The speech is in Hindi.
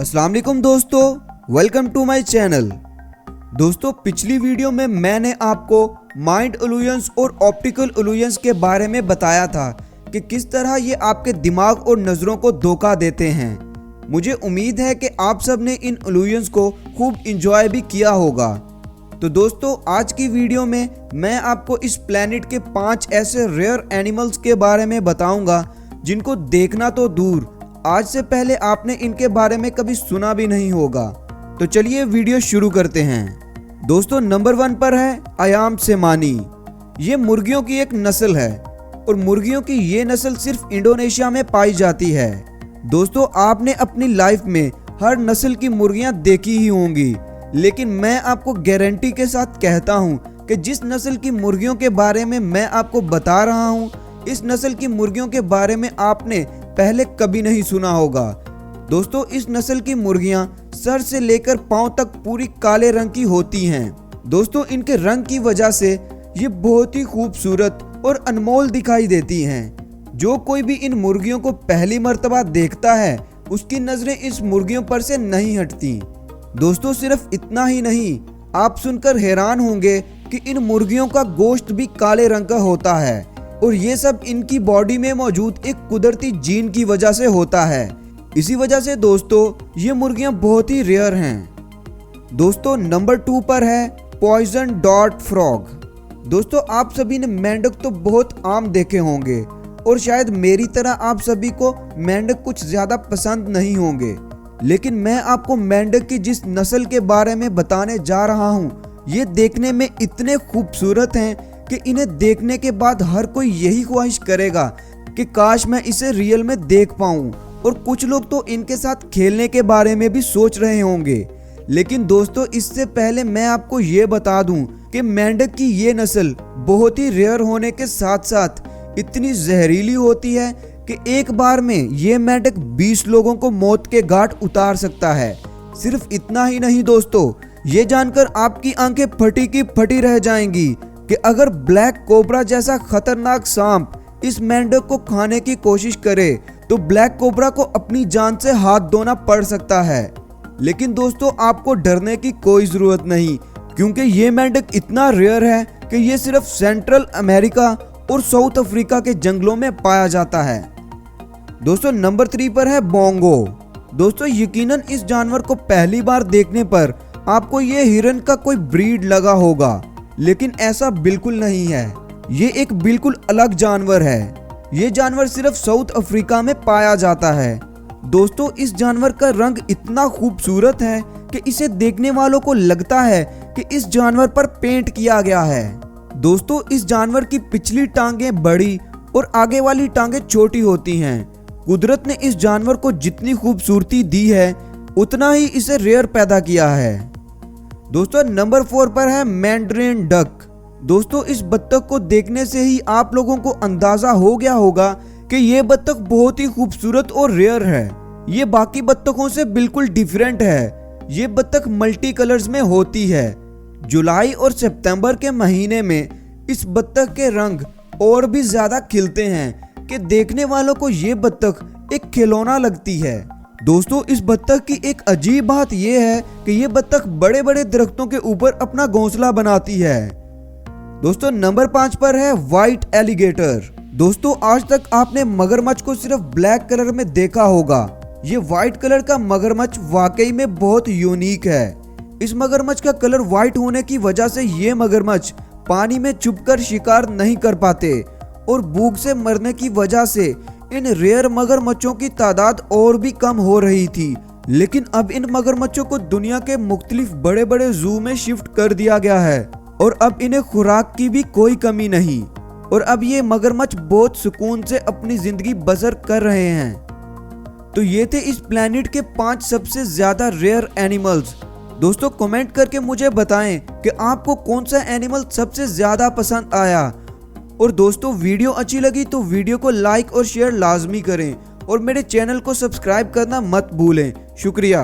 अस्सलाम वालेकुम दोस्तों, वेलकम टू माय चैनल। दोस्तों, पिछली वीडियो में मैंने आपको माइंड इल्यूजन्स और ऑप्टिकल इल्यूजन्स के बारे में बताया था कि किस तरह ये आपके दिमाग और नज़रों को धोखा देते हैं। मुझे उम्मीद है कि आप सब ने इन इल्यूजन्स को खूब इंजॉय भी किया होगा। तो दोस्तों, आज की वीडियो में मैं आपको इस प्लेनेट के 5 ऐसे रेयर एनिमल्स के बारे में बताऊंगा जिनको देखना तो दूर, आज से पहले आपने इनके बारे में कभी सुना भी नहीं होगा। तो चलिए वीडियो शुरू करते हैं। दोस्तों, नंबर 1 पर है अयाम सेमानी। ये मुर्गियों की एक नस्ल है और मुर्गियों की ये नस्ल सिर्फ इंडोनेशिया में पाई जाती है। दोस्तों, आपने अपनी लाइफ में हर नस्ल की मुर्गियां देखी ही होंगी, लेकिन मैं आपको गारंटी के साथ कहता हूं कि जिस नस्ल की मुर्गियों के बारे में मैं आपको बता रहा हूं, इस नस्ल की मुर्गियों के बारे में आपने पहले कभी नहीं सुना होगा। दोस्तों, इस नस्ल की मुर्गियां सर से लेकर पांव तक पूरी काले रंग की होती हैं। दोस्तों, इनके रंग की वजह से ये बहुत ही खूबसूरत और अनमोल दिखाई देती हैं। जो कोई भी इन मुर्गियों को पहली मर्तबा देखता है, उसकी नजरें इस मुर्गियों पर से नहीं हटती। दोस्तों, सिर्फ इतना ही नहीं, आप सुनकर हैरान होंगे कि इन मुर्गियों का गोश्त भी काले रंग का होता है और ये सब इनकी बॉडी में मौजूद एक कुदरती जीन की वजह से होता है। इसी वजह से दोस्तों, ये मुर्गियां बहुत ही रेयर हैं। दोस्तों, नंबर 2 पर है पॉइजन डॉट फ्रॉग। दोस्तों, आप सभी ने मेंढक तो बहुत आम देखे होंगे और शायद मेरी तरह आप सभी को मेंढक कुछ ज्यादा पसंद नहीं होंगे, लेकिन मैं आपको मेंढक की जिस नस्ल के बारे में बताने जा रहा हूँ, ये देखने में इतने खूबसूरत हैं कि इन्हें देखने के बाद हर कोई यही ख्वाहिश करेगा कि काश मैं इसे रियल में देख पाऊं। और कुछ लोग तो इनके साथ खेलने के बारे में भी सोच रहे होंगे। लेकिन दोस्तों, इससे पहले मैं आपको ये बता दूं कि मेंढक की ये नस्ल बहुत ही रेयर होने के साथ साथ इतनी जहरीली होती है कि एक बार में ये मेंढक 20 लोगों को मौत के घाट उतार सकता है। सिर्फ इतना ही नहीं दोस्तों, ये जानकर आपकी आंखें फटी की फटी रह जाएंगी कि अगर ब्लैक कोबरा जैसा खतरनाक सांप इस मेंढक को खाने की कोशिश करे तो ब्लैक कोबरा को अपनी जान से हाथ धोना पड़ सकता है। लेकिन दोस्तों, आपको डरने की कोई जरूरत नहीं, क्योंकि ये मेंढक इतना रेयर है कि ये सिर्फ सेंट्रल अमेरिका और साउथ अफ्रीका के जंगलों में पाया जाता है। दोस्तों, नंबर 3 पर है बोंगो। दोस्तों, यकीनन इस जानवर को पहली बार देखने पर आपको ये हिरन का कोई ब्रीड लगा होगा, लेकिन ऐसा बिल्कुल नहीं है। ये एक बिल्कुल अलग जानवर है। ये जानवर सिर्फ साउथ अफ्रीका में पाया जाता है। दोस्तों, इस जानवर का रंग इतना खूबसूरत है कि इसे देखने वालों को लगता है कि इस जानवर पर पेंट किया गया है। दोस्तों, इस जानवर की पिछली टांगें बड़ी और आगे वाली टांगें छोटी होती हैं। कुदरत ने इस जानवर को जितनी खूबसूरती दी है, उतना ही इसे रेयर पैदा किया है। दोस्तों, नंबर 4 पर है मैंड्रिन डक। दोस्तों, इस बत्तख को देखने से ही आप लोगों को अंदाजा हो गया होगा कि ये बत्तख बहुत ही खूबसूरत और रेयर है। ये बाकी बत्तखों से बिल्कुल डिफरेंट है। ये बत्तख मल्टी कलर्स में होती है। जुलाई और सितंबर के महीने में इस बत्तख के रंग और भी ज्यादा खिलते हैं कि देखने वालों को ये बत्तख एक खिलौना लगती है। दोस्तों, इस बत्तख की एक अजीब बात यह है कि ये बत्तख बड़े बड़े दरख्तों के ऊपर अपना घोंसला बनाती है। दोस्तों, नंबर 5 पर है व्हाइट एलिगेटर। दोस्तों, आज तक आपने मगरमच्छ को सिर्फ ब्लैक कलर में देखा होगा। ये व्हाइट कलर का मगरमच्छ वाकई में बहुत यूनिक है। इस मगरमच्छ का कलर व्हाइट होने की वजह से ये मगरमच्छ पानी में छुपकर शिकार नहीं कर पाते और भूख से मरने की वजह से इन रेयर मगरमच्छों की तादाद और भी कम हो रही थी। लेकिन अब इन मगरमच्छों को दुनिया के मुख्तलिफ बड़े बड़े जू में शिफ्ट कर दिया गया है और अब इन्हें खुराक की भी कोई कमी नहीं और अब ये मगरमच्छ बहुत सुकून से अपनी जिंदगी बसर कर रहे हैं। तो ये थे इस प्लेनेट के 5 सबसे ज्यादा रेयर एनिमल्स। दोस्तों, कमेंट करके मुझे बताएं कि आपको कौन सा एनिमल सबसे ज्यादा पसंद आया। और दोस्तों, वीडियो अच्छी लगी तो वीडियो को लाइक और शेयर लाजमी करें और मेरे चैनल को सब्सक्राइब करना मत भूलें। शुक्रिया।